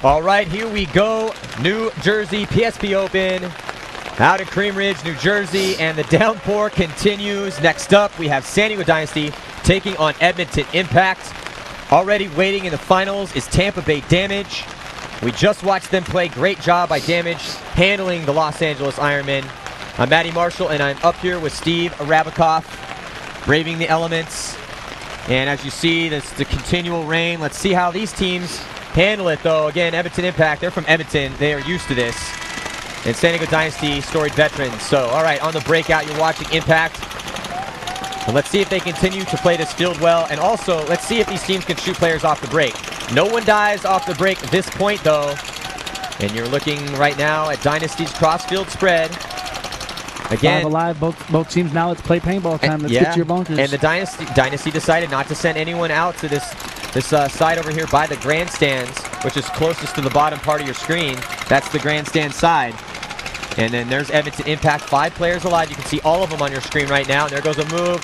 All right, here we go. New Jersey PSP Open out of Cream Ridge, New Jersey, and the downpour continues. Next up, we have San Diego Dynasty taking on Edmonton Impact. Already waiting in the finals is Tampa Bay Damage. We just watched them play. Great job by Damage handling the Los Angeles Ironmen. I'm Matty Marshall, and I'm up here with Steve Arabikoff, braving the elements. And as you see, this is the continual rain. Let's see how these teams handle it, though. Again, Edmonton Impact, they're from Edmonton. They are used to this. And San Diego Dynasty, storied veterans. So, all right, on the breakout, you're watching Impact. And let's see if they continue to play this field well. And also, let's see if these teams can shoot players off the break. No one dies off the break at this point, though. And you're looking right now at Dynasty's cross-field spread. Again, 5 alive, both teams now. Let's play paintball time. Let's get to your bunkers. And the Dynasty decided not to send anyone out to this side over here by the grandstands, which is closest to the bottom part of your screen. That's the grandstand side. And then there's Edmonton Impact, 5 players alive. You can see all of them on your screen right now. And there goes a move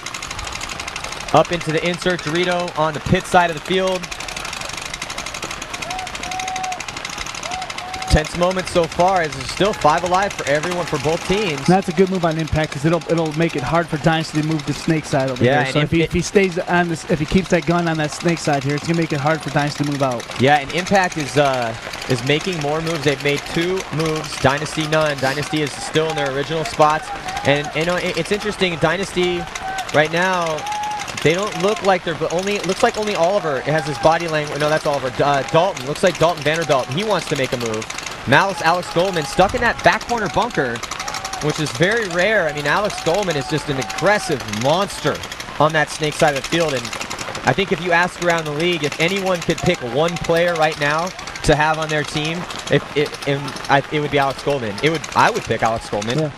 up into the insert Dorito on the pit side of the field. Tense moments so far, as there's still 5 alive for everyone, for both teams. And that's a good move on Impact, because it'll make it hard for Dynasty to move the snake side over here. So if he stays on this, if he keeps that gun on that snake side here, it's gonna make it hard for Dynasty to move out. Yeah, and Impact is making more moves. They've made 2 moves. Dynasty none. Dynasty is still in their original spots, and you know it's interesting. Dynasty right now, they don't look like they're looks like only Oliver has his body language. No, that's Oliver. Dalton looks like Dalton Vanderbilt. He wants to make a move. Malice Alex Goldman stuck in that back corner bunker, which is very rare. I mean, Alex Goldman is just an aggressive monster on that snake side of the field. And I think if you ask around the league, if anyone could pick one player right now to have on their team, it would be Alex Goldman. I would pick Alex Goldman. Yeah.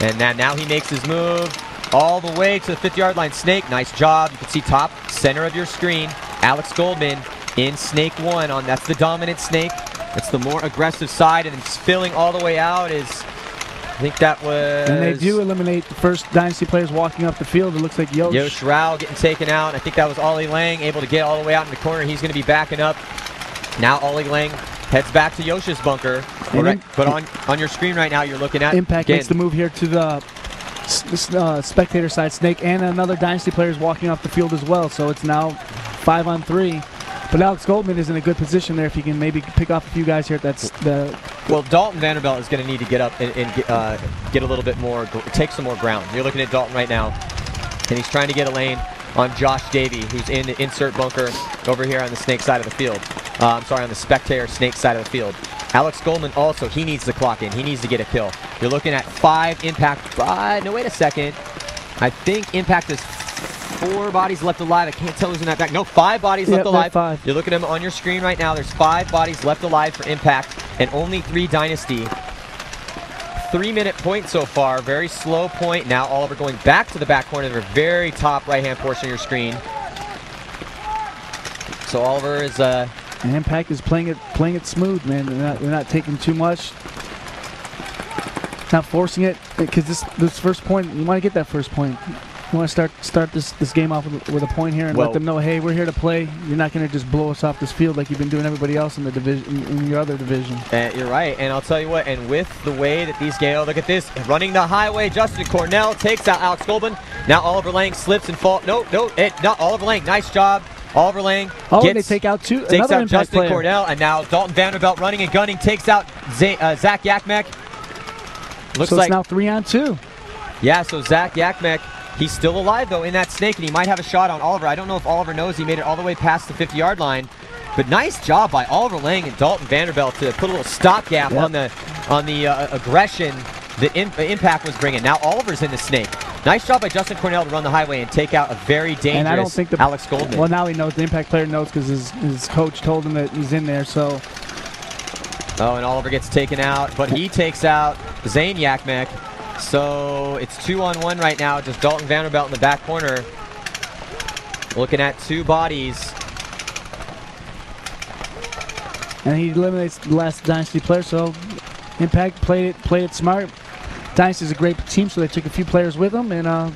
And now he makes his move all the way to the 50-yard line. Snake, nice job. You can see top center of your screen, Alex Goldman in snake 1. That's the dominant snake. That's the more aggressive side, and then spilling all the way out is, I think that was... And they do eliminate the first Dynasty players walking up the field. It looks like Yosh Rao getting taken out. I think that was Ollie Lang able to get all the way out in the corner. He's going to be backing up. Now Ollie Lang heads back to Yosh's bunker. Right, but on your screen right now, you're looking at... Impact makes the move here to the spectator side snake, and another Dynasty player is walking off the field as well. So it's now 5 on 3. But Alex Goldman is in a good position there if he can maybe pick off a few guys here. Well, Dalton Vanderbilt is going to need to get up and get a little bit more, take some more ground. You're looking at Dalton right now, and he's trying to get a lane on Josh Davey, who's in the insert bunker over here on the snake side of the field. I'm sorry, on the spectator snake side of the field. Alex Goldman also, he needs to clock in. He needs to get a kill. You're looking at 5 Impact. No, wait a second. I think Impact is 4 bodies left alive. I can't tell who's in that back. No, 5 bodies left alive. 5. You're looking at them on your screen right now. There's 5 bodies left alive for Impact and only 3 Dynasty. 3-minute point so far. Very slow point. Now Oliver going back to the back corner of the very top right-hand portion of your screen. So Oliver is... And Impact is playing it smooth, man. They're not taking too much. Not forcing it, because this first point, you want to get that first point. You want to start this game off with a point here and let them know, hey, we're here to play. You're not going to just blow us off this field like you've been doing everybody else in the division, in your other division. You're right, and I'll tell you what. And with the way that these games, look at this, running the highway. Justin Cornell takes out Alex Goldman. Now Oliver Lang slips and falls. No, not Oliver Lang. Nice job. Oliver Lang they take out takes out Justin Cornell, and now Dalton Vanderbilt running and gunning takes out Zach Yakmek. Looks so like it's now 3 on 2. Yeah, so Zach Yakmek, he's still alive though in that snake, and he might have a shot on Oliver. I don't know if Oliver knows he made it all the way past the 50-yard line, but nice job by Oliver Lang and Dalton Vanderbilt to put a little stopgap on the aggression that Impact was bringing. Now Oliver's in the snake. Nice job by Justin Cornell to run the highway and take out a very dangerous and I don't think Alex Goldman. Well, now he knows. The Impact player knows because his coach told him that he's in there. So. Oh, and Oliver gets taken out, but he takes out Zane Yakmek. So it's 2 on 1 right now. Just Dalton Vanderbilt in the back corner. Looking at 2 bodies. And he eliminates the last Dynasty player. So Impact played it smart. Dynasty is a great team, so they took a few players with them, and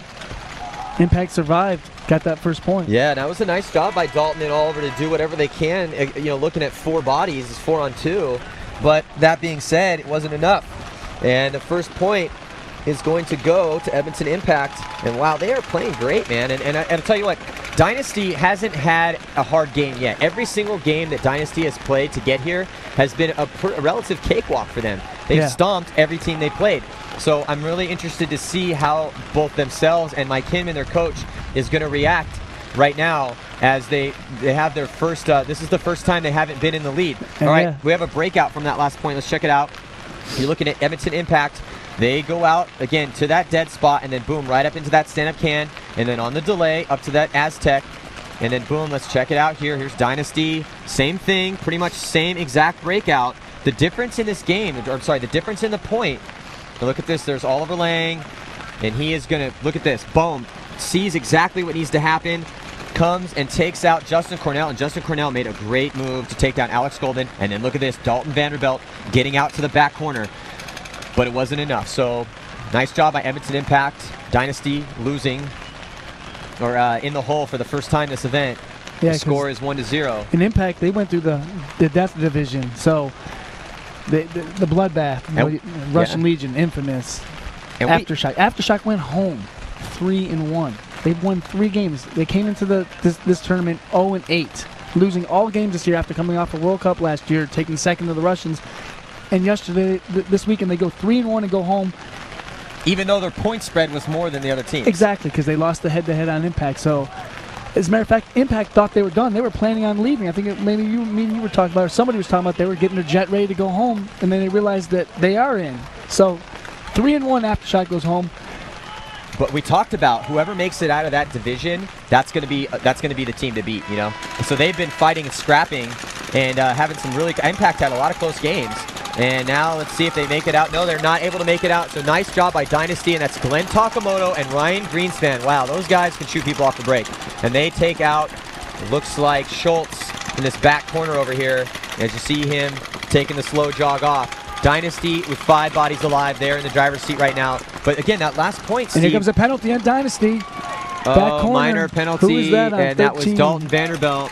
Impact survived. got that first point. Yeah, that was a nice job by Dalton and Oliver to do whatever they can. You know, looking at 4 bodies, it's 4-on-2. But that being said, it wasn't enough. And the first point is going to go to Edmonton Impact. And wow, they are playing great, man. And I'll tell you what, Dynasty hasn't had a hard game yet. Every single game that Dynasty has played to get here has been a relative cakewalk for them. They've stomped every team they played. So I'm really interested to see how both themselves and Mike Hinman, their coach, is going to react right now as they have their first, this is the first time they haven't been in the lead. All right, we have a breakout from that last point. Let's check it out. You're looking at Edmonton Impact. They go out, again, to that dead spot, and then boom, right up into that stand-up can, and then on the delay, up to that Aztec, and then boom, let's check it out here. Here's Dynasty. Same thing, pretty much same exact breakout. The difference in this game, or sorry, the difference in the point, look at this, there's Oliver Lang, and he is going to, look at this, boom, sees exactly what needs to happen, comes and takes out Justin Cornell, and Justin Cornell made a great move to take down Alex Golden, and then look at this, Dalton Vanderbilt getting out to the back corner, but it wasn't enough. So nice job by Edmonton Impact. Dynasty losing, or in the hole for the first time this event. The score is 1-0. In Impact, they went through the Death Division, so the bloodbath, Russian Legion, Infamous, and Aftershock. Aftershock went home 3-1. They've won 3 games. They came into this tournament 0-8, losing all games this year after coming off a World Cup last year, taking second to the Russians. And yesterday, this weekend, they go 3-1 and go home. Even though their point spread was more than the other teams. Exactly, because they lost the head-to-head on Impact. So, as a matter of fact, Impact thought they were done. They were planning on leaving. I think maybe me and you were talking about, or somebody was talking about they were getting their jet ready to go home, and then they realized that they are in. So, 3-1 Aftershock goes home. But we talked about whoever makes it out of that division, that's going to be the team to beat, you know. So they've been fighting and scrapping, and having some really. Impact had a lot of close games, and now let's see if they make it out. No, they're not able to make it out. So nice job by Dynasty, and that's Glenn Takamoto and Ryan Greenspan. Wow, those guys can shoot people off the break, and they take out. It looks like Schultz in this back corner over here, as you see him taking the slow jog off. Dynasty with 5 bodies alive there in the driver's seat right now. But again, that last point, Steve. And here comes a penalty on Dynasty. Back corner. Minor penalty. Who was that on and 13? That was Dalton Vanderbilt.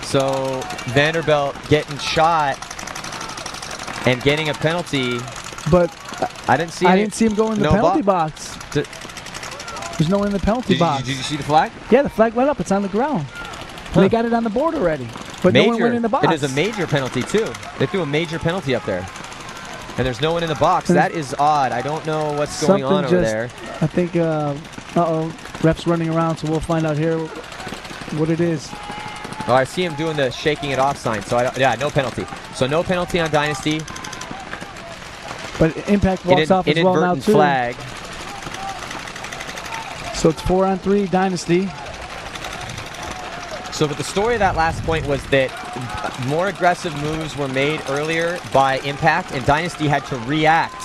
So Vanderbilt getting shot and getting a penalty. But I didn't see him go in the penalty box. There's no one in the penalty box. Did you see the flag? Yeah, the flag went up. It's on the ground. They got it on the board already. But no one went in the box. It is a major penalty, too. They threw a major penalty up there. And there's no one in the box. That is odd. I don't know what's going on over there. I think, ref's running around, so we'll find out here what it is. Oh, I see him doing the shaking it off sign. So, yeah, no penalty. So, no penalty on Dynasty. But Impact walks off as well now, too. Flag. So, it's 4-on-3 Dynasty. So, but the story of that last point was that more aggressive moves were made earlier by Impact, and Dynasty had to react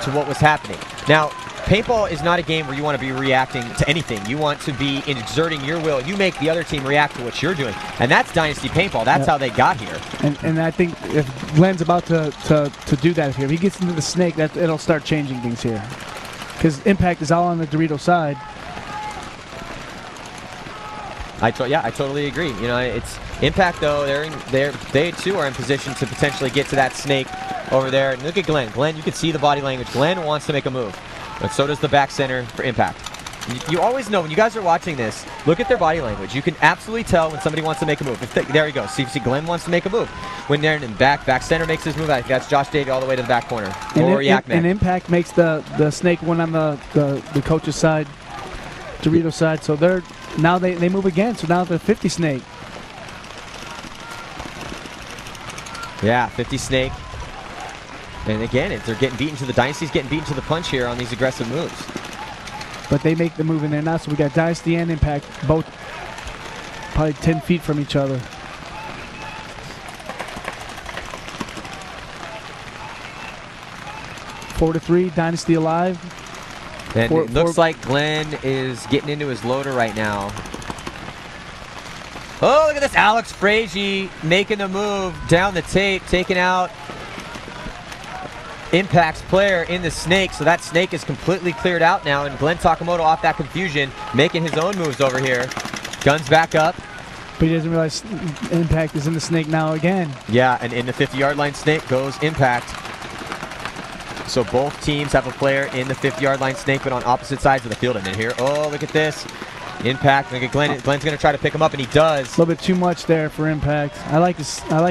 to what was happening. Now, paintball is not a game where you want to be reacting to anything. You want to be exerting your will. You make the other team react to what you're doing, and that's Dynasty paintball. That's how they got here. And I think if Glenn's about to do that here, if he gets into the snake, it'll start changing things here, because Impact is all on the Dorito side. I totally agree. You know, it's Impact though. They too are in position to potentially get to that snake over there. And look at Glenn. Glenn, you can see the body language. Glenn wants to make a move, but so does the back center for Impact. You always know when you guys are watching this. Look at their body language. You can absolutely tell when somebody wants to make a move. There you go. See, Glenn wants to make a move. When they're in back center makes his move. I think that's Josh Davey all the way to the back corner. And Impact makes the snake one on the coach's side, Dorito side. So now they move again. So now they're 50 snake. Yeah, 50 snake. And again, they're getting beaten to the Dynasty's getting beaten to the punch here on these aggressive moves. But they make the move in there now. So we got Dynasty and Impact both probably 10 feet from each other. Four to 3, Dynasty alive. And it looks like Glenn is getting into his loader right now. Oh, look at this. Alex Frazier making the move down the tape, taking out Impact's player in the snake, so that snake is completely cleared out now, and Glenn Takamoto off that confusion, making his own moves over here. Guns back up. But he doesn't realize Impact is in the snake now again. Yeah, and in the 50-yard line snake goes Impact. So both teams have a player in the 50-yard line snake, but on opposite sides of the field. And then here, oh, look at this. Impact, look at Glenn. Glenn's going to try to pick him up, and he does. A little bit too much there for Impact. I like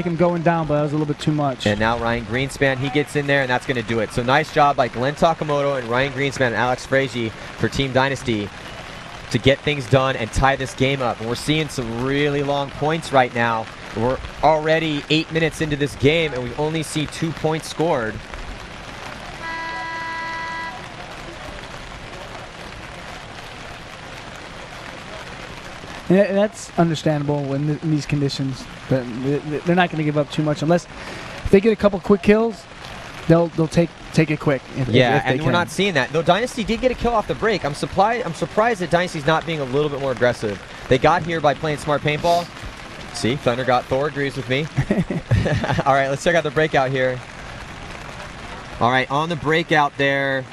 him going down, but that was a little bit too much. And now Ryan Greenspan, he gets in there, and that's going to do it. So nice job by Glenn Takamoto and Ryan Greenspan and Alex Frazier for Team Dynasty to get things done and tie this game up. And we're seeing some really long points right now. We're already 8 minutes into this game, and we only see 2 points scored. And that's understandable in these conditions. But they're not going to give up too much unless if they get a couple quick kills. They'll take it quick. If we're not seeing that. Though Dynasty did get a kill off the break. I'm surprised that Dynasty's not being a little bit more aggressive. They got here by playing smart paintball. See, Thunder got Thor agrees with me. All right, let's check out the breakout here. All right, on the breakout there,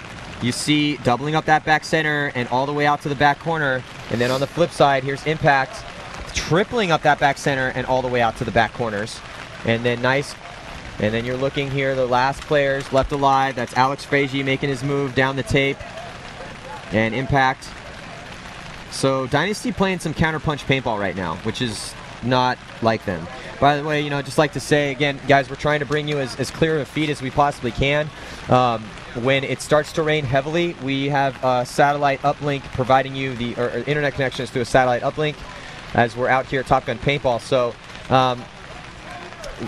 you see doubling up that back center and all the way out to the back corner. And then on the flip side, here's Impact tripling up that back center and all the way out to the back corners. And then nice. And then you're looking here, the last players left alive. That's Alex Frazier making his move down the tape. And Impact. So Dynasty playing some counterpunch paintball right now, which is not like them. By the way, just like to say, again, guys, we're trying to bring you as clear of a feed as we possibly can. When it starts to rain heavily, we have satellite uplink providing you or internet connections through a satellite uplink as we're out here at Top Gun Paintball. So,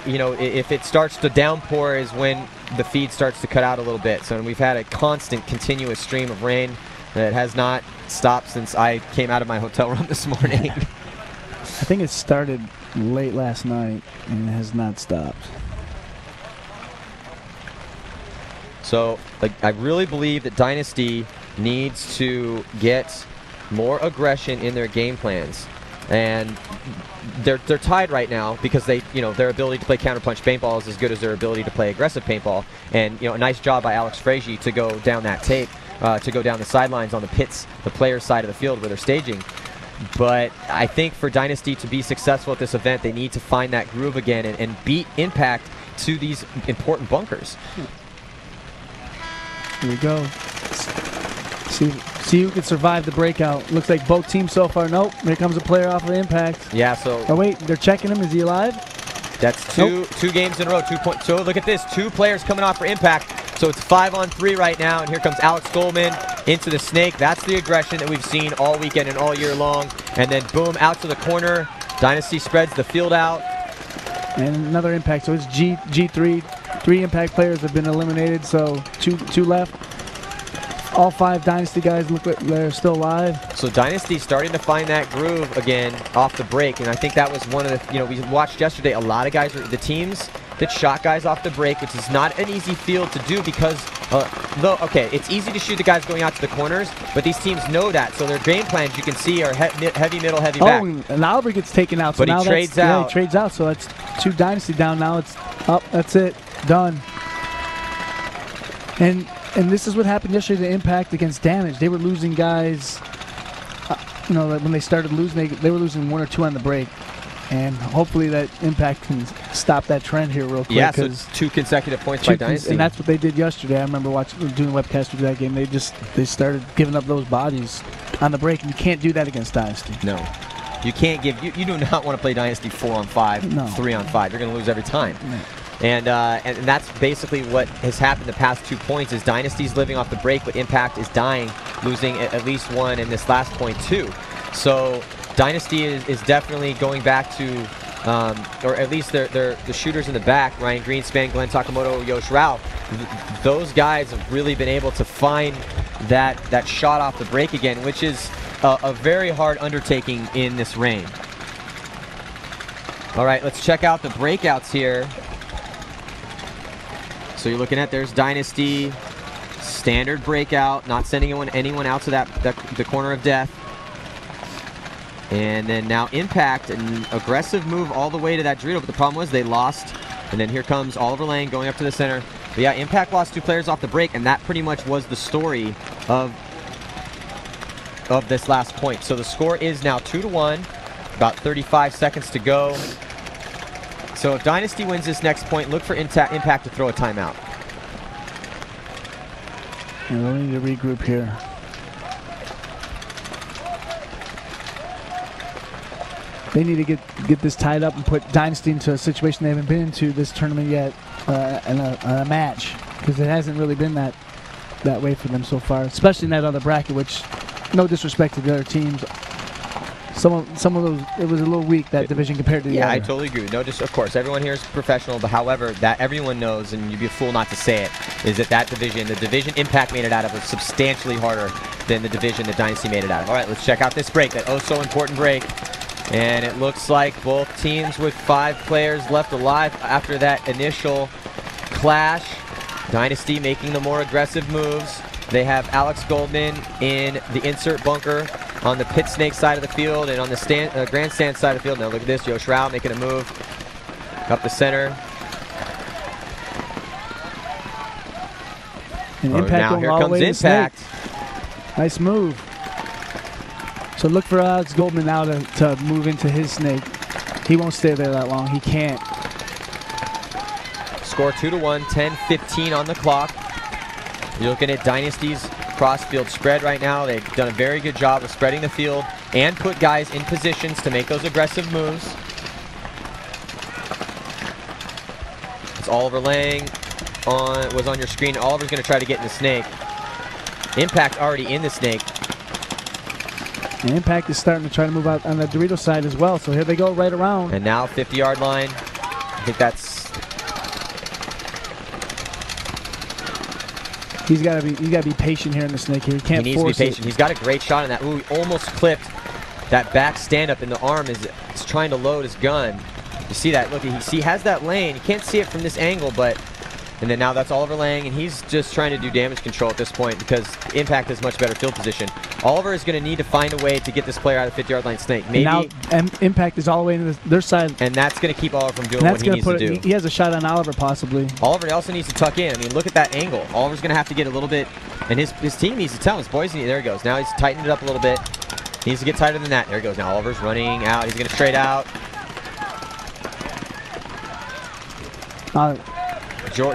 if it starts to downpour is when the feed starts to cut out a little bit. So we've had a constant, continuous stream of rain that has not stopped since I came out of my hotel room this morning. I think it started late last night and it has not stopped. So, I really believe that Dynasty needs to get more aggression in their game plans. And they're tied right now because their ability to play counterpunch paintball is as good as their ability to play aggressive paintball. And a nice job by Alex Frazier to go down that tape, to go down the sidelines on the pits, the players' side of the field where they're staging. But I think for Dynasty to be successful at this event, they need to find that groove again and beat Impact to these important bunkers. Here we go. See who can survive the breakout. Looks like both teams so far. Nope. Here comes a player off of Impact. Yeah, so. Oh, wait. They're checking him. Is he alive? That's two games in a row. 2 points. So look at this. 2 players coming off for Impact. So it's 5-on-3 right now. And here comes Alex Goldman into the snake. That's the aggression that we've seen all weekend and all year long. And then boom, out to the corner. Dynasty spreads the field out. And another Impact. So it's G3. 3 Impact players have been eliminated. So two left. All 5 Dynasty guys look like they're still alive. So Dynasty starting to find that groove again off the break, and I think that was one of the, we watched yesterday a lot of guys, the teams that shot guys off the break, which is not an easy field to do because, it's easy to shoot the guys going out to the corners, but these teams know that, so their game plans, you can see, are heavy middle, heavy back. Oh, and Oliver gets taken out. So but now he trades out. Yeah, he trades out, so that's 2 Dynasty down. Now it's up. That's it. Done. And this is what happened yesterday to Impact against Damage. They were losing guys, when they started losing, they were losing 1 or 2 on the break. And hopefully that Impact can stop that trend here real quick. Yeah, so 2 consecutive points by Dynasty. And that's what they did yesterday. I remember doing webcast of that game. They started giving up those bodies on the break, and you can't do that against Dynasty. No. You can't give, you do not want to play Dynasty 4-on-5, 3-on-5. You're going to lose every time. No. And that's basically what has happened the past 2 points is Dynasty's living off the break, but Impact is dying, losing at least 1 in this last point too. So Dynasty is definitely going back to, or at least the shooters in the back, Ryan Greenspan, Glenn Takamoto, Yosh Rao. Those guys have really been able to find that shot off the break again, which is a very hard undertaking in this rain. All right, let's check out the breakouts here. So you're looking at, there's Dynasty, standard breakout, not sending anyone out to the corner of death. And then now Impact, an aggressive move all the way to that Dorito, but the problem was they lost. And then here comes Oliver Lang going up to the center. But yeah, Impact lost 2 players off the break, and that pretty much was the story of this last point. So the score is now 2-1, about 35 seconds to go. So if Dynasty wins this next point, look for Impact to throw a timeout. And we'll need to regroup here. They need to get this tied up and put Dynasty into a situation they haven't been into this tournament yet, in a match, because it hasn't really been that way for them so far, especially in that other bracket, which, no disrespect to the other teams, some of those, it was a little weak, that division, compared to the other. Yeah, I totally agree. No, just of course, everyone here is professional, but however, that everyone knows, and you'd be a fool not to say it, is that division, the division Impact made it out of, was substantially harder than the division that Dynasty made it out of. All right, let's check out this break, that oh-so-important break. And it looks like both teams with 5 players left alive after that initial clash. Dynasty making the more aggressive moves. They have Alex Goldman in the insert bunker on the pit snake side of the field, and on the grandstand side of the field. Now look at this, Yosh Rao making a move up the center. And Impact now here comes Impact. Nice move. So look for Alex Goldman now to move into his snake. He won't stay there that long. He can't. Score 2-1, 10:15 on the clock. You're looking at Dynasty's cross-field spread right now. They've done a very good job of spreading the field and put guys in positions to make those aggressive moves. It's Oliver Lang was on your screen. Oliver's going to try to get in the snake. Impact already in the snake. And Impact is starting to try to move out on the Dorito side as well. So here they go right around. And now 50-yard line. I think that's... He's got to be patient here in the snake here. He can't force it. He needs to be patient. He's got a great shot on that. Ooh, he almost clipped that back stand-up, and the arm is trying to load his gun. You see that? Look, he has that lane. You can't see it from this angle, but... And then now that's Oliver Lang, and he's just trying to do damage control at this point because Impact has much better field position. Oliver is going to need to find a way to get this player out of the 50-yard line snake. Maybe. And now Impact is all the way into their side. And that's going to keep Oliver from doing what he needs to do. He has a shot on Oliver, possibly. Oliver also needs to tuck in. I mean, look at that angle. Oliver's going to have to get a little bit, and his team needs to tell him. His boys need, there he goes. Now he's tightened it up a little bit. He needs to get tighter than that. There he goes. Now Oliver's running out. He's going to straight out.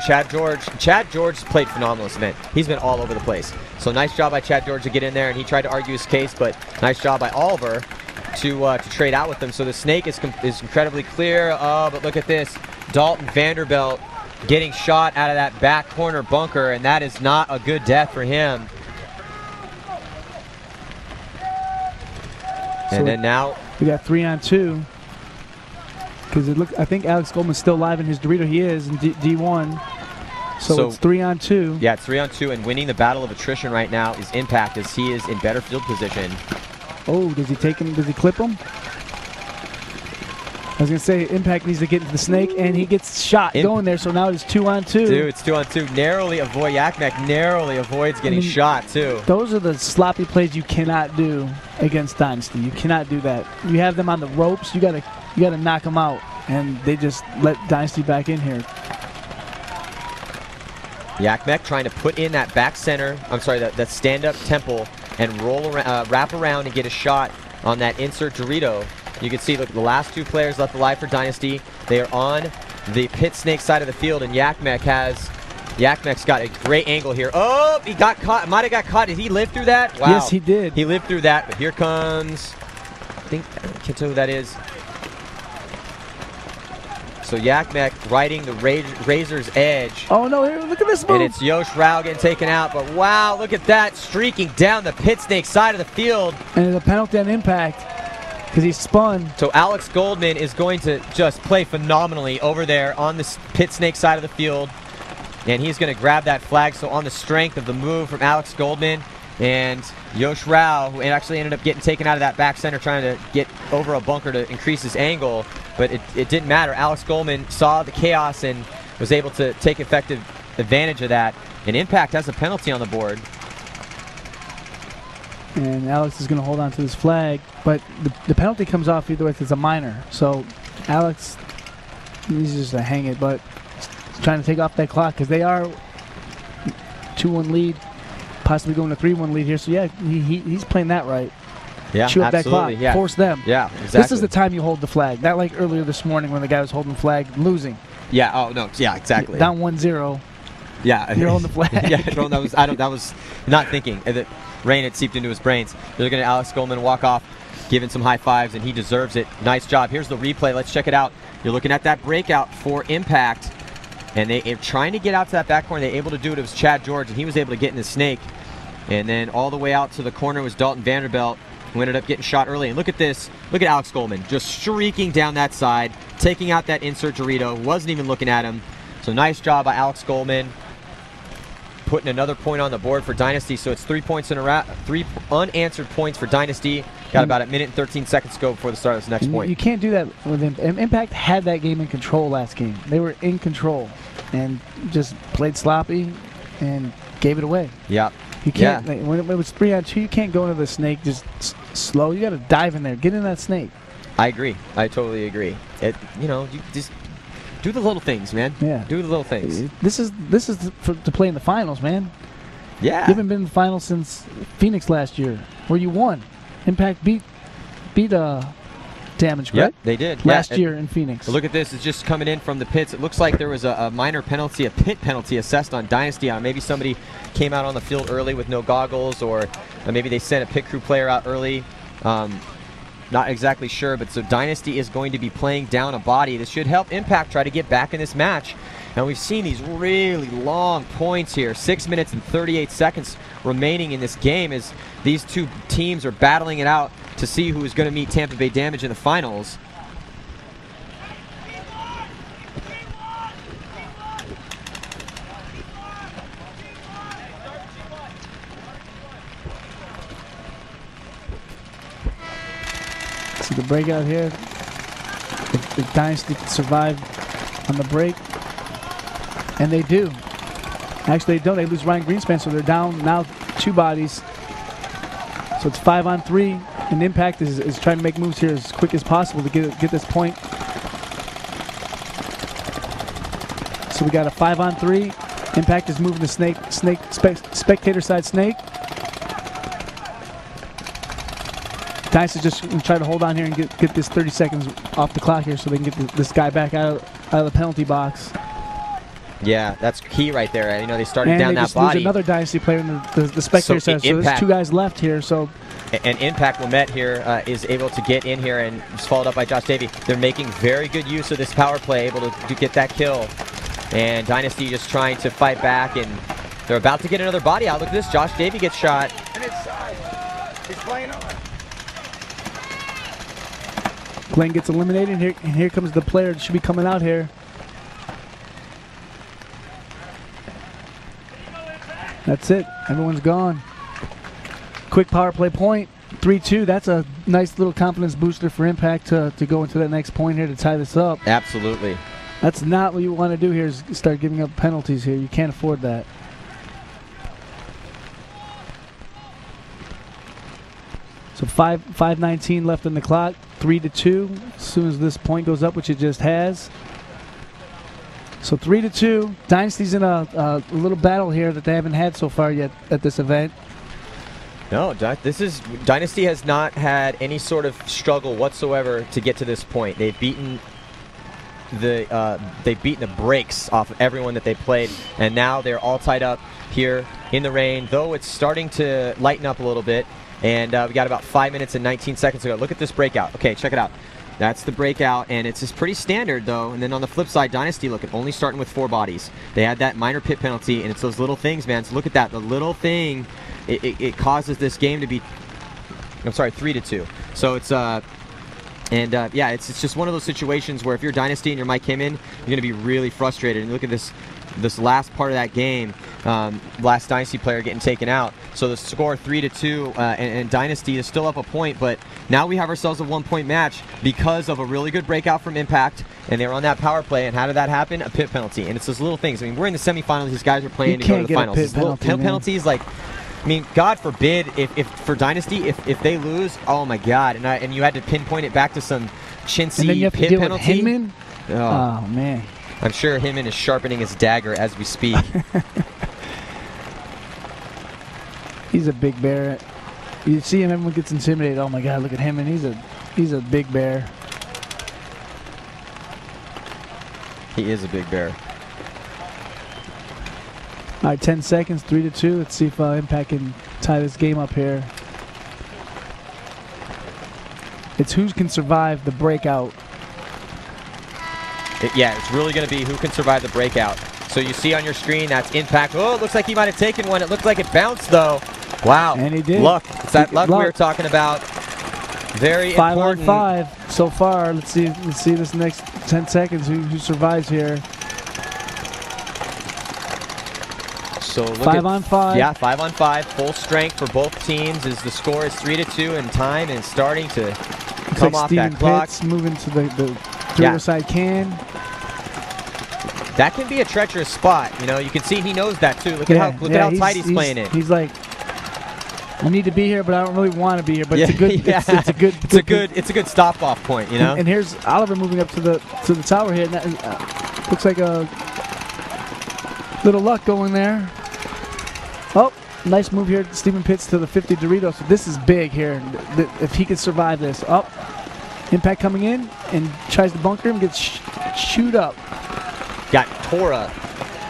Chad George played phenomenal this event. He's been all over the place. So nice job by Chad George to get in there, and he tried to argue his case, but nice job by Oliver to trade out with them. So the snake is incredibly clear. But look at this. Dalton Vanderbilt getting shot out of that back corner bunker, and that is not a good death for him. And then now we got 3-on-2. Because I think Alex Goldman's still alive in his Dorito. He is in D1. So it's 3-on-2. Yeah, it's 3-on-2, and winning the battle of attrition right now is Impact, as he is in better field position. Oh, does he take him? Does he clip him? I was going to say Impact needs to get into the snake, and he gets shot going there, so now it's 2-on-2. Dude, it's 2-on-2. Yakmek narrowly avoids getting shot, too. Those are the sloppy plays you cannot do against Dynasty. You cannot do that. You have them on the ropes. You got to knock them out, and they just let Dynasty back in here. Yakmek trying to put in that back center, I'm sorry, that stand-up temple and roll around, wrap around and get a shot on that insert Dorito. You can see, look, the last 2 players left alive for Dynasty. They are on the pit snake side of the field, and Yakmek's got a great angle here. Oh, he got caught, might have got caught. Did he live through that? Wow. Yes, he did. He lived through that, but here comes, I can't tell who that is. So Yakmek riding the Razor's Edge. Oh no, look at this move. And it's Yosh Rao getting taken out, but wow, look at that, streaking down the pit snake side of the field. And it's a penalty on Impact because he spun. So Alex Goldman is going to just play phenomenally over there on the pit snake side of the field. And he's going to grab that flag. So on the strength of the move from Alex Goldman and Yosh Rao, who actually ended up getting taken out of that back center trying to get over a bunker to increase his angle. But it didn't matter. Alex Goldman saw the chaos and was able to take effective advantage of that. And Impact has a penalty on the board. And Alex is going to hold on to this flag. But the penalty comes off either way if it's a minor. So Alex needs just to hang it. But trying to take off that clock because they are 2-1 lead, possibly going to 3-1 lead here. So yeah, he's playing that right. Yeah, chew up that clock, yeah. force them. Yeah, exactly. This is the time you hold the flag. Not like earlier this morning when the guy was holding the flag, losing. Yeah. Oh no. Yeah. Exactly. Down 1-0. Yeah. You're holding the flag. Yeah. That was not thinking. Rain had seeped into his brains. They're looking at Alex Goldman walk off, giving some high fives, and he deserves it. Nice job. Here's the replay. Let's check it out. You're looking at that breakout for Impact, and they are trying to get out to that back corner. They're able to do it. It was Chad George, and he was able to get in the snake. And then all the way out to the corner was Dalton Vanderbilt, who ended up getting shot early. And look at this. Look at Alex Goldman just streaking down that side, taking out that insert Dorito. Wasn't even looking at him. So nice job by Alex Goldman, putting another point on the board for Dynasty. So it's 3 points in a row, 3 unanswered points for Dynasty. Got about a minute and 13 seconds to go before the start of this next point. You can't do that with Impact. Impact had that game in control last game. They were in control and just played sloppy and gave it away. Yeah. You can't. Yeah. When it was 3-on-2, you can't go into the snake just slow. You got to dive in there. Get in that snake. I agree. I totally agree. You just do the little things, man. Yeah. Do the little things. This is to play in the finals, man. Yeah. You haven't been in the finals since Phoenix last year, where you won. Impact beat Damage, right? Yep, they did. Last year in Phoenix. Look at this. It's just coming in from the pits. It looks like there was a minor penalty, a pit penalty assessed on Dynasty. Maybe somebody came out on the field early with no goggles, or maybe they sent a pit crew player out early. Not exactly sure, but so Dynasty is going to be playing down a body. This should help Impact try to get back in this match. And we've seen these really long points here. 6 minutes and 38 seconds remaining in this game as these two teams are battling it out to see who is going to meet Tampa Bay Damage in the finals. See the breakout here. If Dynasty can survive on the break, and they do. Actually, they don't. They lose Ryan Greenspan, so they're down now 2 bodies. So it's 5-on-3, and Impact is trying to make moves here as quick as possible to get this point. So we got a 5-on-3. Impact is moving the spectator side snake. Dynasty just try to hold on here and get this 30 seconds off the clock here so they can get this guy back out of the penalty box. Yeah, that's key right there. They started and down that body. There's another Dynasty player in the spectator side. So there's 2 guys left here. So and Impact Lamette here is able to get in here and is followed up by Josh Davey. They're making very good use of this power play, able to get that kill. And Dynasty just trying to fight back, and they're about to get another body out. Look at this. Josh Davey gets shot. And it's he's playing on. Glenn gets eliminated, and here comes the player that should be coming out here. That's it. Everyone's gone. Quick power play point. 3-2. That's a nice little confidence booster for Impact to go into that next point here to tie this up. Absolutely. That's not what you want to do here, is start giving up penalties here. You can't afford that. So 5:19 left on the clock. 3-2. As soon as this point goes up, which it just has. So 3-2. Dynasty's in a little battle here that they haven't had so far yet at this event. No, Dynasty has not had any sort of struggle whatsoever to get to this point. They've beaten the brakes off of everyone that they played, and now they're all tied up here in the rain. Though it's starting to lighten up a little bit. And we got about 5 minutes and 19 seconds to go. Look at this breakout. Okay, check it out. That's the breakout, and it's just pretty standard, though. And then on the flip side, Dynasty, look, only starting with 4 bodies. They had that minor pit penalty, and it's those little things, man. So look at that. The little thing, it causes this game to be, 3-2. So it's, yeah, it's just one of those situations where if you're Dynasty and your mic came in, you're going to be really frustrated. And look at this last part of that game, last Dynasty player getting taken out. So the score 3-2, and Dynasty is still up a point, but now we have ourselves a 1-point match because of a really good breakout from Impact, and they were on that power play. And how did that happen? A pit penalty. And it's those little things. We're in the semifinals. These guys are playing to go to the finals. These little penalties, like, God forbid if for Dynasty, if they lose, oh my God! And you had to pinpoint it back to some chintzy and then you have pit to deal penalty. with Hinman? Oh man. I'm sure him is sharpening his dagger as we speak. He's a big bear. You see him, everyone gets intimidated. Oh my God, look at him, and he's a big bear. He is a big bear. All right, 10 seconds, 3-2. Let's see if Impact can tie this game up here. It's who can survive the breakout. Yeah, it's really going to be who can survive the breakout. So you see on your screen, that's Impact. Oh, it looks like he might have taken one. It looked like it bounced, though. Wow. And he did. Luck. It's that luck we were talking about. Very important. 5 on 5 so far. Let's see this next 10 seconds. Who survives here? So look 5 on 5. Yeah, 5 on 5. Full strength for both teams as the score is 3-2 and time is starting to come off Stephen that clock. Pitts moving to the three-side can. That can be a treacherous spot. You know, you can see he knows that too. Look at how tight he's playing it. He's like, I need to be here, but I don't really want to be here. But it's a good, it's a good stop-off point. You know. And here's Oliver moving up to the tower here. And that, looks like a little luck going there. Oh, nice move here, Stephen Pitts to the 50 Doritos. So this is big here. If he could survive this. Oh, Impact coming in and tries to bunker him, gets shoot up. Got Tora.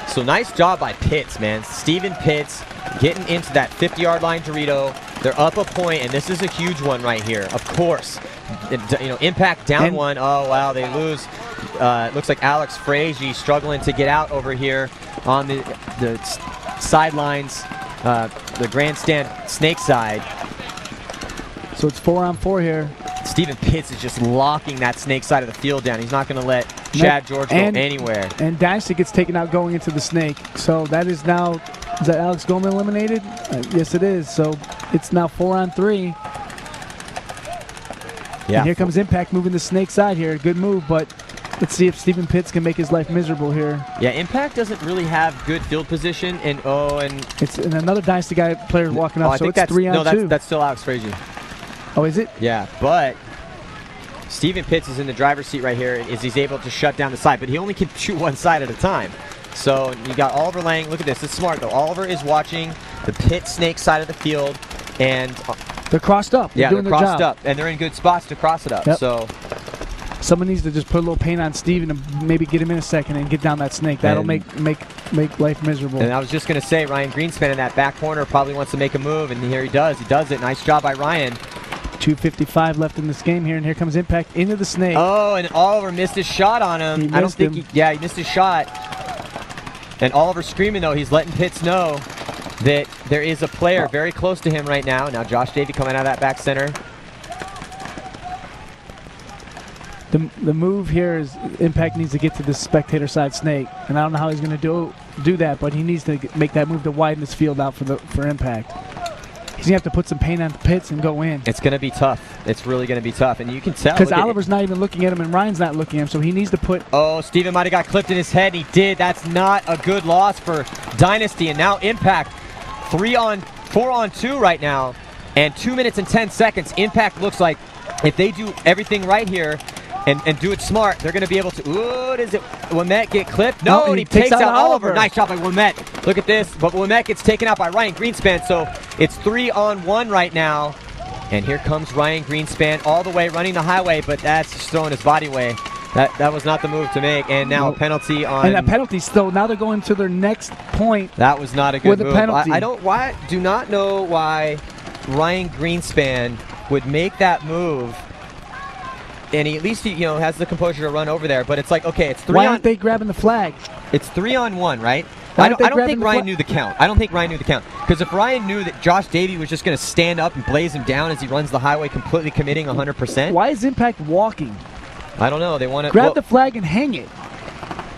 So nice job by Pitts, man. Stephen Pitts getting into that 50-yard line Dorito. They're up a point, and this is a huge one right here. Of course, Impact down one. Oh wow, they lose. It looks like Alex Frazier struggling to get out over here on the sidelines, the grandstand snake side. So it's 4 on 4 here. Stephen Pitts is just locking that snake side of the field down. He's not going to let Chad George go anywhere. And Dynasty gets taken out going into the snake. So that is now, is that Alex Gomez eliminated? Yes, it is. So it's now 4 on 3. Yeah. And here comes Impact moving the snake side here. Good move, but let's see if Stephen Pitts can make his life miserable here. Yeah, Impact doesn't really have good field position. And it's another Dynasty player walking up. I think it's 3 on 2. No, that's still Alex Frazier. Oh, is it? Yeah, but Stephen Pitts is in the driver's seat right here as he's able to shut down the side, but he only can shoot one side at a time. So you got Oliver Lang. Look at this. It's smart, though. Oliver is watching the Pitt snake side of the field, and they're crossed up. They're crossed up, and they're in good spots to cross it up. Yep. So someone needs to just put a little paint on Steven and maybe get him in a second and get down that snake. That'll make life miserable. And I was just going to say, Ryan Greenspan in that back corner probably wants to make a move, and here he does. He does it. Nice job by Ryan. 2:55 left in this game here, and here comes Impact into the snake. Oh, and Oliver missed his shot on him. I don't think he missed his shot. And Oliver screaming, though. He's letting Pitts know that there is a player very close to him right now. Now Josh Davey coming out of that back center. The move here is Impact needs to get to the spectator side snake, and I don't know how he's going to do that, but he needs to make that move to widen this field out for Impact. He's going to have to put some paint on Pitts and go in. It's going to be tough. It's really going to be tough. And you can tell. Because Oliver's not even looking at him and Ryan's not looking at him, so he needs to put... Oh, Steven might have got clipped in his head. He did. That's not a good loss for Dynasty. And now Impact, 4 on 2 right now. And 2 minutes and 10 seconds. Impact looks like if they do everything right here and do it smart, they're going to be able to... Ooh, does it... Womet get clipped? No, and he takes out Oliver. Nice shot by Womet. Look at this. But Womet gets taken out by Ryan Greenspan, so it's 3 on 1 right now. And here comes Ryan Greenspan all the way running the highway, but that's just throwing his body away. That was not the move to make. And now a penalty on... And that penalty still... Now they're going to their next point. That was not a good move. With a penalty. I do not know why Ryan Greenspan would make that move. And he at least has the composure to run over there. But it's like, okay, it's 3 on... Why aren't they grabbing the flag? It's 3 on 1, right? I don't think Ryan knew the count. I don't think Ryan knew the count. Because if Ryan knew that Josh Davey was just going to stand up and blaze him down as he runs the highway, completely committing 100%. Why is Impact walking? I don't know. They want to... Grab the flag and hang it.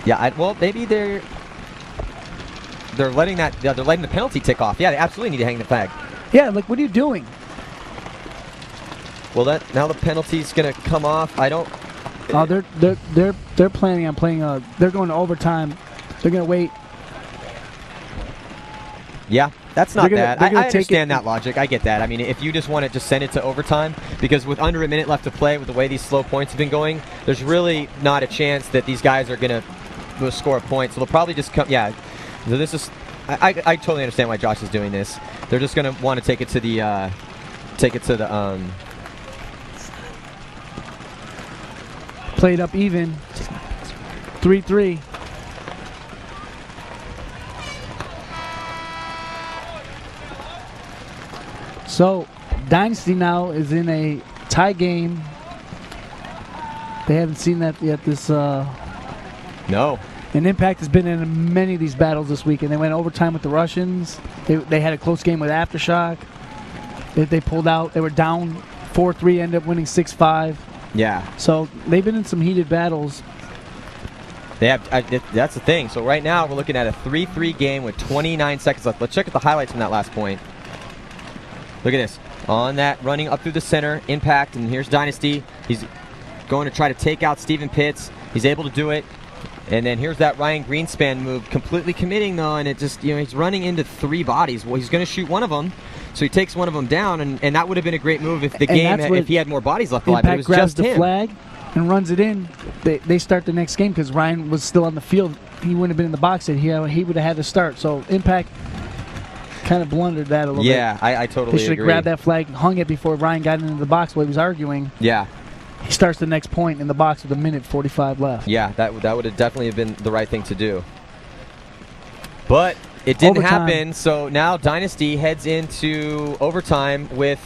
Yeah, well, maybe they're letting they're letting the penalty tick off. Yeah, they absolutely need to hang the flag. Yeah, like, what are you doing? Well, now the penalty's going to come off. I don't... Oh, they're planning on playing... they're going to overtime. They're going to wait. Yeah, that's not bad. I understand that logic. I get that. I mean, if you just want to just send it to overtime, because with under a minute left to play, with the way these slow points have been going, there's really not a chance that these guys are going to score a point. So they'll probably just come. Yeah, so this is. I totally understand why Josh is doing this. They're just gonna want to take it to the Played up even. 3-3. So Dynasty now is in a tie game. They haven't seen that yet. No. And Impact has been in many of these battles this week, and they went overtime with the Russians. They had a close game with Aftershock. They pulled out. They were down 4-3, ended up winning 6-5. Yeah. So they've been in some heated battles. They have. That's the thing. So right now we're looking at a 3-3 game with 29 seconds left. Let's check out the highlights from that last point. Look at this. On that, running up through the center, Impact, and here's Dynasty. He's going to try to take out Steven Pitts. He's able to do it. And then here's that Ryan Greenspan move, completely committing though, and it just, he's running into 3 bodies. Well, he's going to shoot one of them, so he takes one of them down, and that would have been a great move if the game, if he had more bodies left alive. But it was grabs just the him. Flag and runs it in. They start the next game because Ryan was still on the field. He wouldn't have been in the box, and he would have had to start. So Impact kind of blundered that a little bit. Yeah, I totally agree. They should have grabbed that flag and hung it before Ryan got into the box while he was arguing. Yeah. He starts the next point in the box with 1:45 left. Yeah, that would have definitely been the right thing to do. But it didn't happen, so now Dynasty heads into overtime with...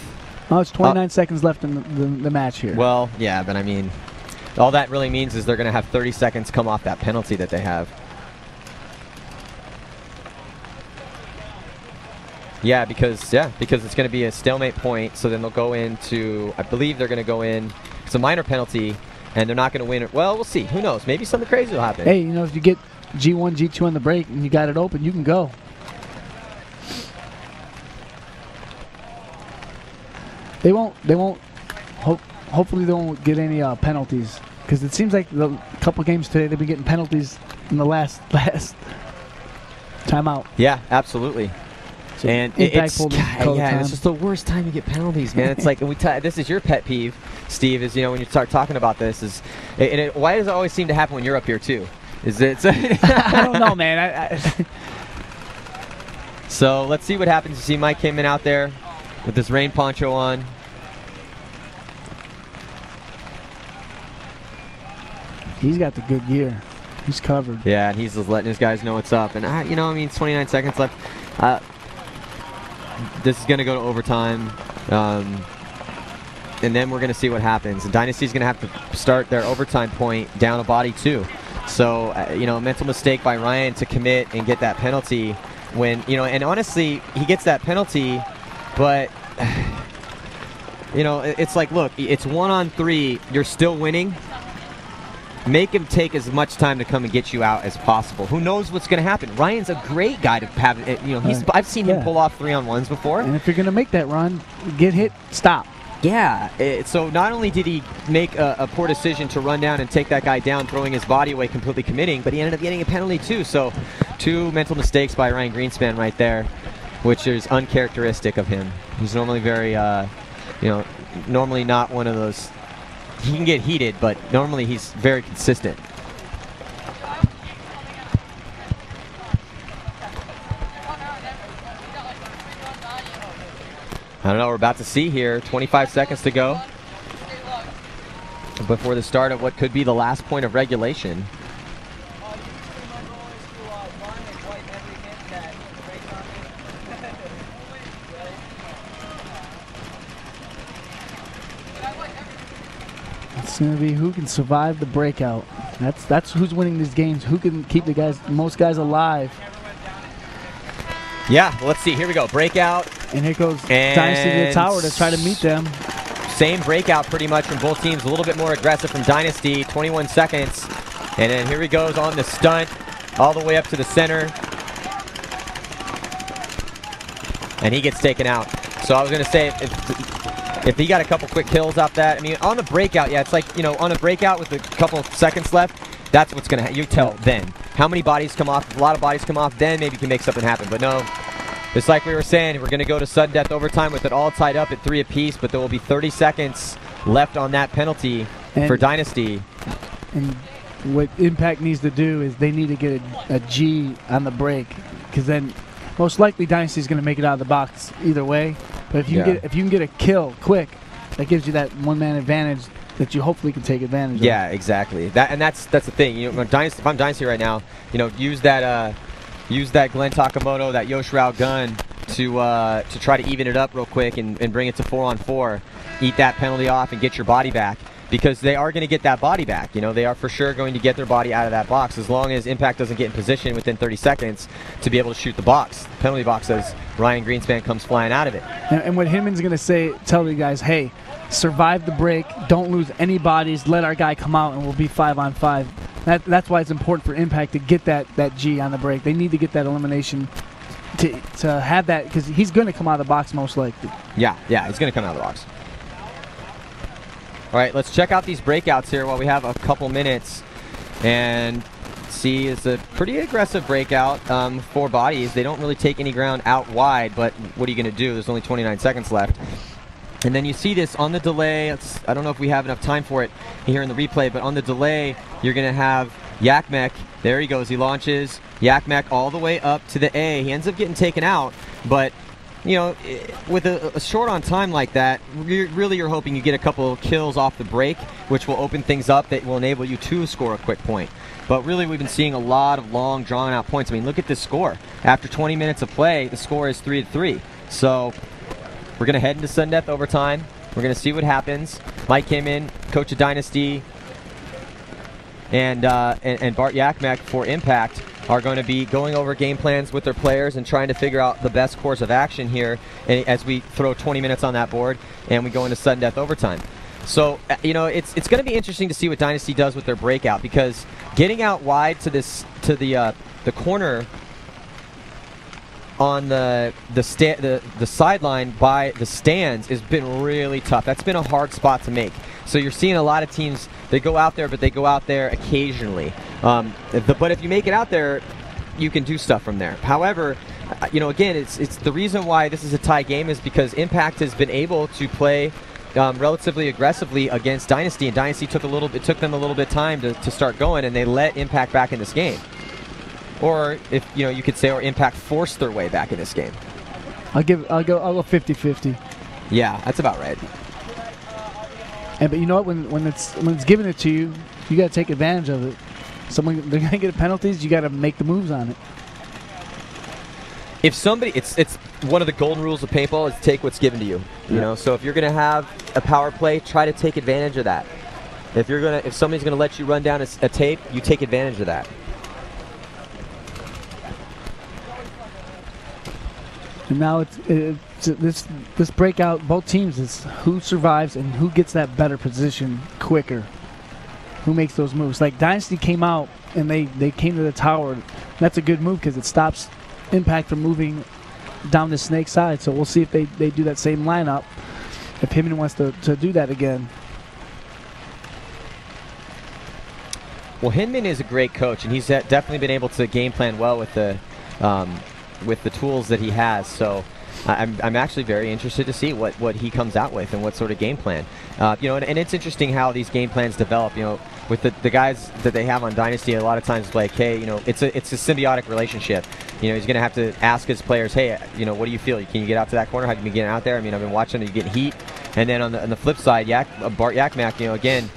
Oh, it's 29 seconds left in the match here. Well, yeah, but I mean, all that really means is they're going to have 30 seconds come off that penalty that they have. Yeah, because it's going to be a stalemate point, so then they'll go into, I believe they're going to go in, it's a minor penalty, and they're not going to win it. Well, we'll see. Who knows? Maybe something crazy will happen. Hey, if you get G1, G2 on the break and you got it open, you can go. They won't. Hopefully, they won't get any penalties, because it seems like the couple games today they've been getting penalties in the last timeout. Yeah, absolutely. So and it's just the worst time to get penalties, man. It's like, this is your pet peeve, Steve, is when you start talking about this, why does it always seem to happen when you're up here too? Is it? I don't know, man. So let's see what happens. You see Mike came in out there with this rain poncho on. He's got the good gear. He's covered. Yeah, and he's just letting his guys know what's up. And it's 29 seconds left. This is going to go to overtime, and then we're going to see what happens. And Dynasty's going to have to start their overtime point down a body too. So a mental mistake by Ryan to commit and get that penalty when and honestly he gets that penalty, but it's like, look, it's 1-on-3. You're still winning. Make him take as much time to come and get you out as possible. Who knows what's going to happen? Ryan's a great guy to have. I've seen him pull off 3-on-1s before. And if you're going to make that run, get hit, stop. Yeah. So not only did he make a poor decision to run down and take that guy down, throwing his body away, completely committing, but he ended up getting a penalty too. So 2 mental mistakes by Ryan Greenspan right there, which is uncharacteristic of him. He's normally very, normally not one of those. He can get heated, but normally he's very consistent. I don't know, we're about to see here. 25 seconds to go before the start of what could be the last point of regulation. It's going to be who can survive the breakout. That's who's winning these games. Who can keep most guys alive. Yeah, well, let's see. Here we go. Breakout. And here goes Dynasty to the tower to try to meet them. Same breakout pretty much from both teams. A little bit more aggressive from Dynasty. 21 seconds. And then here he goes on the stunt all the way up to the center. And he gets taken out. So I was going to say, if he got a couple quick kills off that, I mean, on the breakout, yeah, it's like, on a breakout with a couple of seconds left, that's what's going to happen. You tell then. How many bodies come off? If a lot of bodies come off, then maybe you can make something happen. But no, it's like we were saying, we're going to go to sudden death overtime with it all tied up at 3 apiece, but there will be 30 seconds left on that penalty for Dynasty. And what Impact needs to do is they need to get a G on the break, because then most likely Dynasty's going to make it out of the box either way. But if you can get a kill quick, that gives you that one-man advantage that you hopefully can take advantage of. Yeah, exactly. That's the thing. You know, if I'm Dynasty right now, you know, use that Glenn Takamoto, that Yoshirai gun to try to even it up real quick and bring it to 4-on-4. Eat that penalty off and get your body back, because they are going to get that body back. You know, they are for sure going to get their body out of that box as long as Impact doesn't get in position within 30 seconds to be able to shoot the box. The penalty box as Ryan Greenspan comes flying out of it. And what Hinman's going to tell the guys, hey, survive the break, don't lose any bodies, let our guy come out, and we'll be 5-on-5. That's why it's important for Impact to get that G on the break. They need to get that elimination to have that, because he's going to come out of the box most likely. Yeah, he's going to come out of the box. All right, let's check out these breakouts here while we have a couple minutes. And see, it's a pretty aggressive breakout. 4 bodies. They don't really take any ground out wide, but what are you going to do? There's only 29 seconds left. And then you see this on the delay. I don't know if we have enough time for it here in the replay, but on the delay, you're going to have Yakmek. There he goes. He launches Yakmek all the way up to the A. He ends up getting taken out, but you know, with a short on time like that, you're hoping you get a couple of kills off the break, which will open things up that will enable you to score a quick point. But really, we've been seeing a lot of long, drawn-out points. I mean, look at this score. After 20 minutes of play, the score is 3-3. So we're going to head into sudden death overtime. We're going to see what happens. Mike came in, coach of Dynasty, and Bart Yakmek for Impact are going to be going over game plans with their players and trying to figure out the best course of action here as we throw 20 minutes on that board and we go into sudden death overtime. So, you know, it's going to be interesting to see what Dynasty does with their breakout, because getting out wide to the corner on the sideline by the stands has been really tough. That's been a hard spot to make. So you're seeing a lot of teams, they go out there, but they go out there occasionally. But if you make it out there, you can do stuff from there. However, you know, again, it's the reason why this is a tie game is because Impact has been able to play relatively aggressively against Dynasty, and Dynasty took them a little bit time to start going, and they let Impact back in this game. Or if you know, you could say, or Impact forced their way back in this game. I'll go 50-50. Yeah, that's about right. But you know what? When it's given it to you, you got to take advantage of it. They're gonna get penalties. You got to make the moves on it. If somebody, it's one of the golden rules of paintball is take what's given to you. You know, so if you're gonna have a power play, try to take advantage of that. If somebody's gonna let you run down a tape, you take advantage of that. And now this breakout, both teams, is who survives and who gets that better position quicker. Who makes those moves? Like Dynasty came out and they came to the tower. That's a good move because it stops Impact from moving down the snake side. So we'll see if they do that same lineup. If Hinman wants to do that again. Well, Hinman is a great coach, and he's definitely been able to game plan well with the tools that he has. So I'm actually very interested to see what he comes out with and what sort of game plan. You know, and it's interesting how these game plans develop. You know, with the guys that they have on Dynasty, a lot of times it's like, hey, you know, it's a symbiotic relationship. You know, he's going to have to ask his players, hey, you know, what do you feel? Can you get out to that corner? How can you get out there? I mean, I've been watching you get heat. And then on the flip side, Bart Yakmek, you know, again,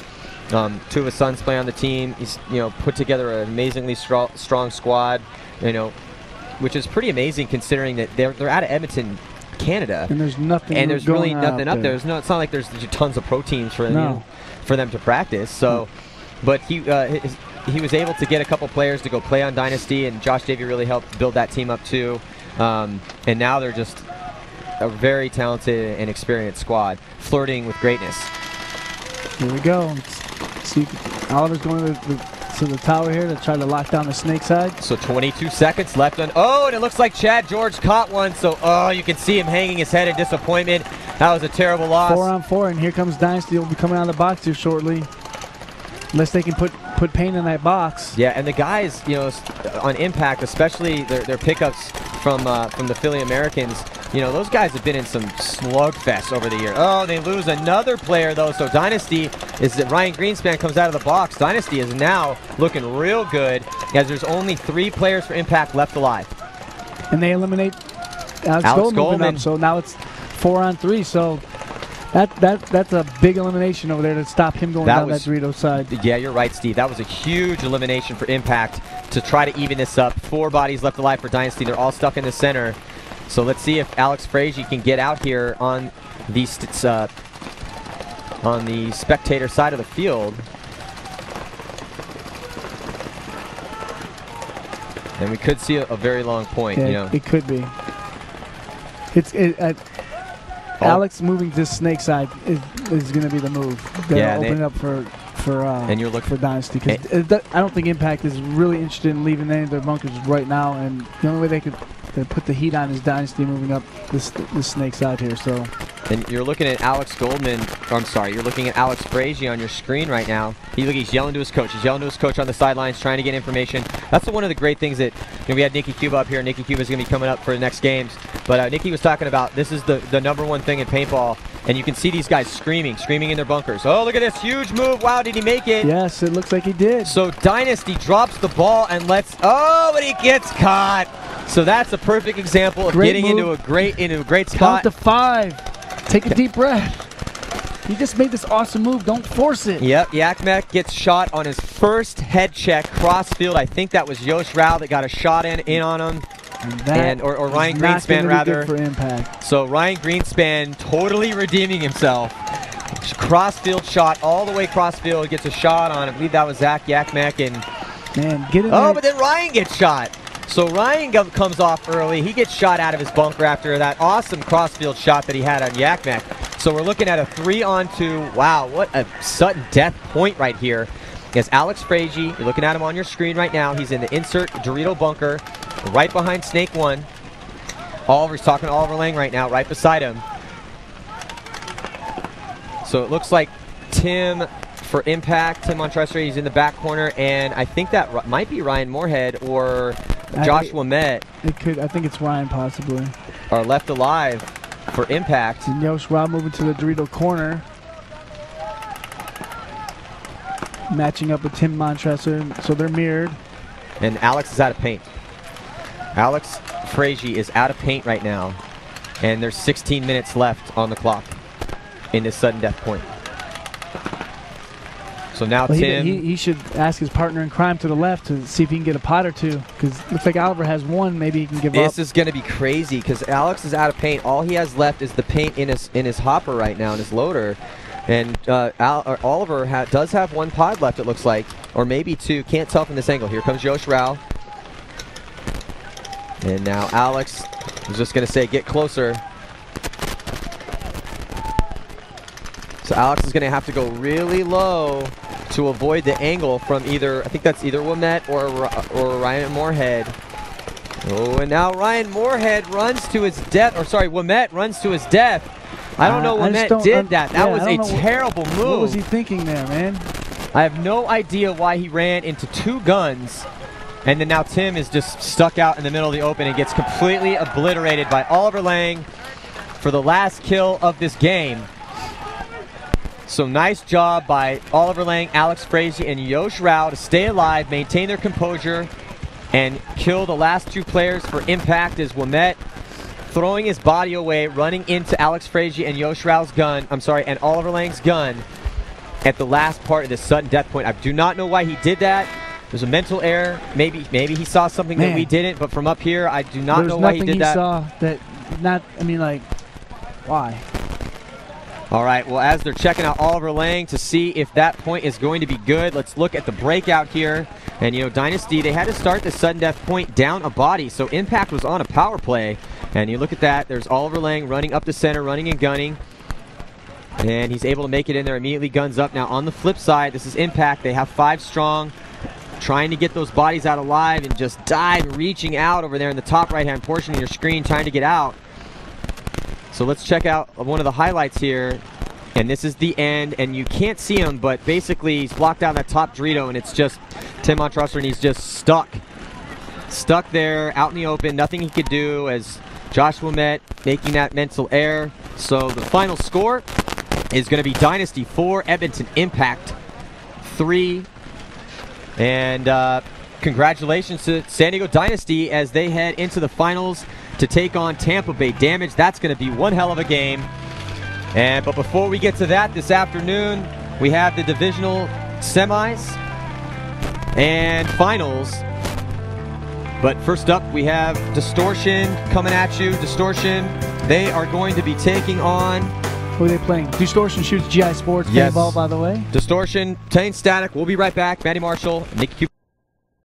2 of his sons play on the team. He's, you know, put together an amazingly strong squad, you know, which is pretty amazing considering that they're out of Edmonton, Canada, and there's nothing. And there's really nothing up there. It's not like there's tons of pro teams for them, for them to practice. So, but he was able to get a couple players to go play on Dynasty, and Josh Davey really helped build that team up too. And now they're just a very talented and experienced squad, flirting with greatness. Here we go. See, Oliver's going to the tower here to try to lock down the snake side. So 22 seconds left on. Oh, and it looks like Chad George caught one. So, oh, you can see him hanging his head in disappointment. That was a terrible loss. 4-on-4, and here comes Dynasty. Will be coming out of the box here shortly. Unless they can put paint in that box. Yeah, and the guys, you know, on Impact, especially their pickups from the Philly Americans. You know, those guys have been in some slugfests over the year. Oh, they lose another player, though. So Dynasty is that Ryan Greenspan comes out of the box. Dynasty is now looking real good as there's only 3 players for Impact left alive. And they eliminate Alex Goldman up, so now it's 4-on-3. So that's a big elimination over there to stop him going down that Dorito side. Yeah, you're right, Steve. That was a huge elimination for Impact to try to even this up. 4 bodies left alive for Dynasty. They're all stuck in the center. So let's see if Alex Frazier can get out here on the spectator side of the field. And we could see a very long point. Yeah, you know. It could be. Alex moving to snake side is going to be the move. They're opening up for Dynasty, because I don't think Impact is really interested in leaving any of their bunkers right now, and the only way they could put the heat on is Dynasty moving up this snake side here. So. And you're looking at Alex Goldman, or I'm sorry, you're looking at Alex Frazier on your screen right now. He's yelling to his coach. He's yelling to his coach on the sidelines, trying to get information. That's one of the great things that, you know, we had Nikki Cuba up here. Nikki Cuba is going to be coming up for the next games. But Nikki was talking about this is the #1 thing in paintball. And you can see these guys screaming in their bunkers. Oh, look at this huge move. Wow, did he make it? Yes, it looks like he did. So Dynasty drops the ball and but he gets caught. So that's a perfect example of getting into a great spot. Count to 5. Take a deep breath. He just made this awesome move. Don't force it. Yep, Yakmek gets shot on his first head check cross field. I think that was Yosh Rao that got a shot in on him. Or Ryan Greenspan, rather. For Impact. So Ryan Greenspan totally redeeming himself. Crossfield shot all the way crossfield, gets a shot on, I believe that was Zach Yakmek. And man, get in there. But then Ryan gets shot. So Ryan comes off early. He gets shot out of his bunker after that awesome crossfield shot that he had on Yakmek. So we're looking at a 3-on-2. Wow, what a sudden death point right here. As Alex Frazier, you're looking at him on your screen right now. He's in the insert Dorito bunker, right behind Snake 1. Oliver's talking to Oliver Lang right now, right beside him. So it looks like Tim for Impact, Tim Montressor, he's in the back corner, and I think that might be Ryan Moorhead or Joshua Met. I think it's Ryan possibly. Are left alive for Impact. And Yosh Rob moving to the Dorito corner. Matching up with Tim Montressor, so they're mirrored. And Alex is out of paint. Alex Frazier is out of paint right now, and there's 16 minutes left on the clock in this sudden death point. So now Tim... He should ask his partner in crime to the left to see if he can get a pot or two, because it looks like Oliver has one. Maybe he can give up. This is going to be crazy, because Alex is out of paint. All he has left is the paint in his hopper right now, in his loader. And Oliver does have one pod left, it looks like, or maybe 2. Can't tell from this angle. Here comes Yosh Rao. And now Alex is just going to say, get closer. So Alex is going to have to go really low to avoid the angle from either, I think that's either Wimette or Ryan Moorhead. Oh, and now Ryan Moorhead runs to his death, or sorry, Wimette runs to his death. I don't know Wimette did that. That was a terrible move. What was he thinking there, man? I have no idea why he ran into 2 guns. And then now Tim is just stuck out in the middle of the open and gets completely obliterated by Oliver Lang for the last kill of this game. So nice job by Oliver Lang, Alex Frazier, and Yosh Rao to stay alive, maintain their composure, and kill the last 2 players for Impact as Wimette throwing his body away, running into Alex Frazier and Yosh Rao's gun, and Oliver Lang's gun at the last part of this sudden death point. I do not know why he did that. There's a mental error. Maybe he saw something that we didn't, but from up here, I do not know why he did that. Saw that, why? All right, well, as they're checking out Oliver Lang to see if that point is going to be good, let's look at the breakout here. And, you know, Dynasty, they had to start the sudden death point down a body, so Impact was on a power play. And you look at that, there's Oliver Lang running up the center, running and gunning. And he's able to make it in there, immediately guns up. Now, on the flip side, this is Impact. They have 5 strong, trying to get those bodies out alive and just dive, reaching out over there in the top right-hand portion of your screen, trying to get out. So let's check out one of the highlights here. And this is the end, and you can't see him, but basically he's blocked out that top Dorito, and it's just Tim Montressor, and he's just stuck stuck there out in the open, nothing he could do as Joshua Met making that mental error. So the final score is going to be Dynasty 4, Edmonton Impact 3. And congratulations to San Diego Dynasty as they head into the finals to take on Tampa Bay Damage. That's going to be one hell of a game. But before we get to that, this afternoon we have the divisional semis and finals. But first up, we have Distortion coming at you. Distortion, they are going to be taking on... Who are they playing? Distortion shoots GI Sports. Yes. Ball, by the way. Distortion, Tane Static. We'll be right back. Matty Marshall, Nick Q.